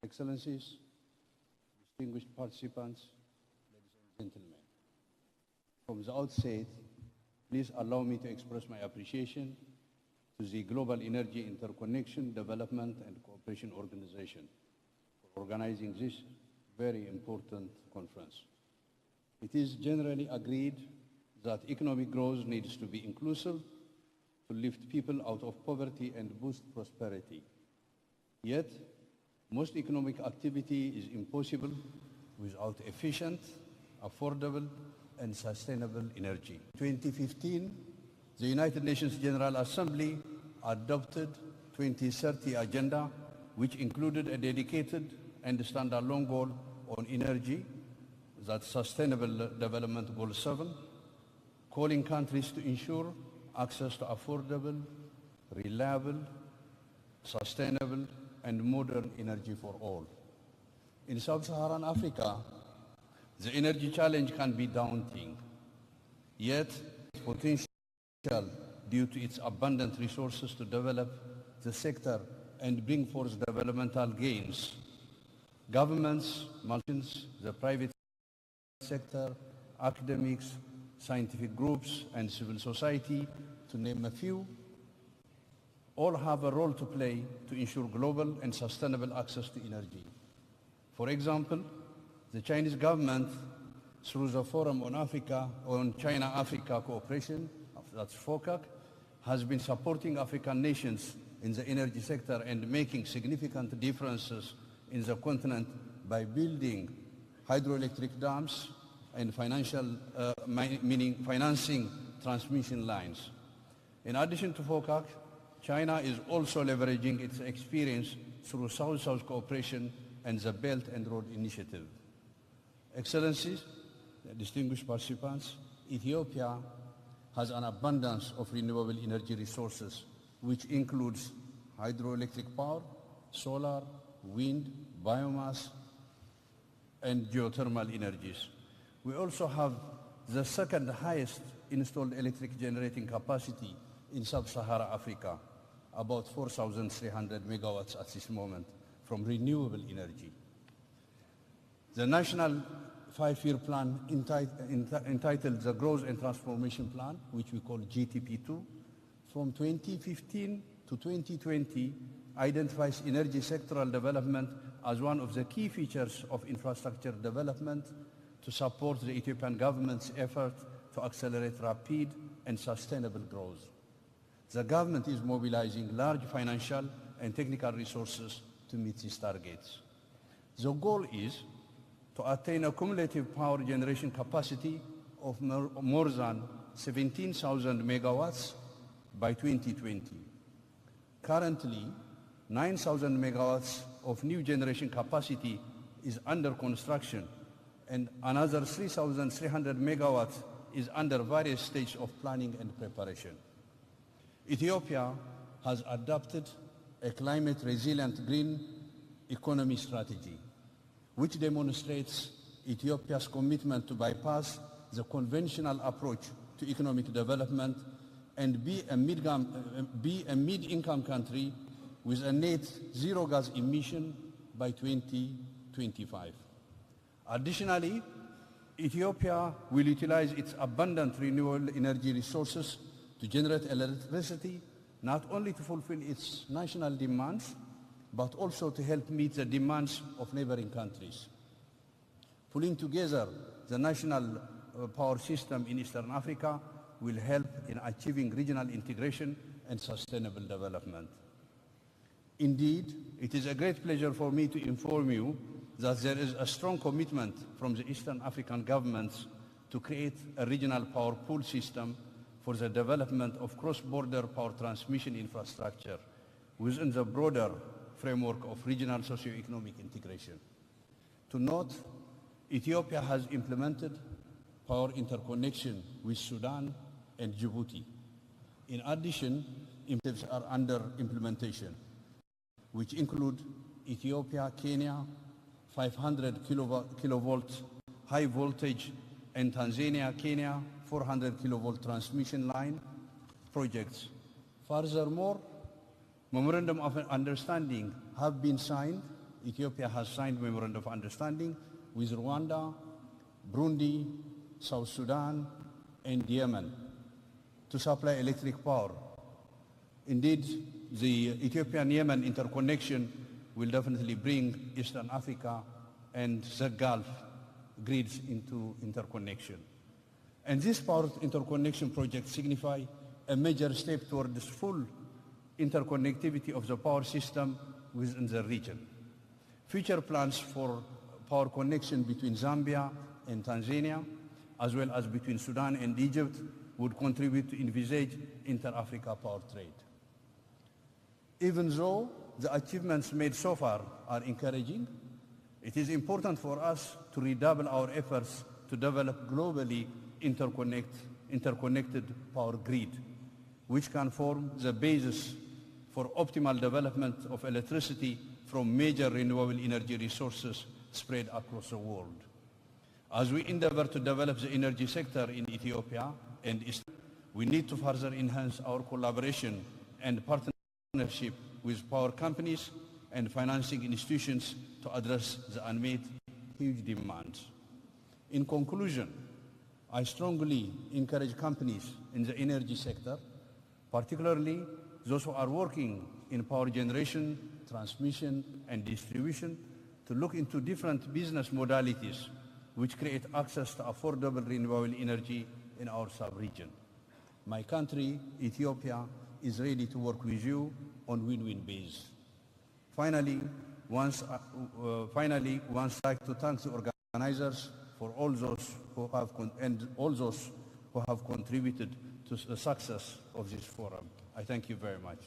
Excellencies, distinguished participants, ladies and gentlemen. From the outset, please allow me to express my appreciation to the Global Energy Interconnection, Development and Cooperation Organization for organizing this very important conference. It is generally agreed that economic growth needs to be inclusive to lift people out of poverty and boost prosperity. Yet, most economic activity is impossible without efficient, affordable, and sustainable energy. In 2015, the United Nations General Assembly adopted 2030 Agenda, which included a dedicated and standalone goal on energy, that's Sustainable Development Goal 7, calling countries to ensure access to affordable, reliable, sustainable, and modern energy for all. In sub-Saharan Africa, the energy challenge can be daunting, yet potential due to its abundant resources to develop the sector and bring forth developmental gains. Governments, multinationals, the private sector, academics, scientific groups, and civil society, to name a few, all have a role to play to ensure global and sustainable access to energy. For example, the Chinese government, through the Forum on China-Africa Cooperation, that's FOCAC, has been supporting African nations in the energy sector and making significant differences in the continent by building hydroelectric dams and financing transmission lines. In addition to FOCAC, China is also leveraging its experience through South-South cooperation and the Belt and Road Initiative. Excellencies, distinguished participants, Ethiopia has an abundance of renewable energy resources, which includes hydroelectric power, solar, wind, biomass, and geothermal energies. We also have the second highest installed electric generating capacity in sub-Saharan Africa, about 4,300 megawatts at this moment from renewable energy. The National 5-year plan entitled the Growth and Transformation Plan, which we call GTP2, from 2015 to 2020 identifies energy sectoral development as one of the key features of infrastructure development to support the Ethiopian government's effort to accelerate rapid and sustainable growth. The government is mobilizing large financial and technical resources to meet these targets. The goal is to attain a cumulative power generation capacity of more than 17,000 megawatts by 2020. Currently, 9,000 megawatts of new generation capacity is under construction, and another 3,300 megawatts is under various stages of planning and preparation. Ethiopia has adopted a climate-resilient green economy strategy, which demonstrates Ethiopia's commitment to bypass the conventional approach to economic development and be a mid-income country with a net zero gas emission by 2025. Additionally, Ethiopia will utilize its abundant renewable energy resources to generate electricity, not only to fulfill its national demands, but also to help meet the demands of neighboring countries. Pulling together the national power system in Eastern Africa will help in achieving regional integration and sustainable development. Indeed, it is a great pleasure for me to inform you that there is a strong commitment from the Eastern African governments to create a regional power pool system for the development of cross-border power transmission infrastructure within the broader framework of regional socio-economic integration. To note, Ethiopia has implemented power interconnection with Sudan and Djibouti. In addition, incentives are under implementation, which include Ethiopia, Kenya, 500 kilovolt high voltage, and Tanzania, Kenya, 400 kilovolt transmission line projects. Furthermore, memorandum of understanding have been signed Ethiopia has signed memorandum of understanding with Rwanda, Burundi, South Sudan, and Yemen to supply electric power. Indeed, the Ethiopian-Yemen interconnection will definitely bring Eastern Africa and the Gulf grids into interconnection. And this power interconnection project signify a major step toward this full interconnectivity of the power system within the region. Future plans for power connection between Zambia and Tanzania, as well as between Sudan and Egypt, would contribute to envisage inter-Africa power trade. Even though the achievements made so far are encouraging, it is important for us to redouble our efforts to develop globally interconnected power grid, which can form the basis for optimal development of electricity from major renewable energy resources spread across the world. As we endeavor to develop the energy sector in Ethiopia and East, we need to further enhance our collaboration and partnership with power companies and financing institutions to address the unmet huge demands. In conclusion, I strongly encourage companies in the energy sector, particularly those who are working in power generation, transmission, and distribution, to look into different business modalities which create access to affordable renewable energy in our sub-region. My country, Ethiopia, is ready to work with you on win-win basis. Finally, once like to thank the organizers for all those who have contributed to the success of this forum. I thank you very much.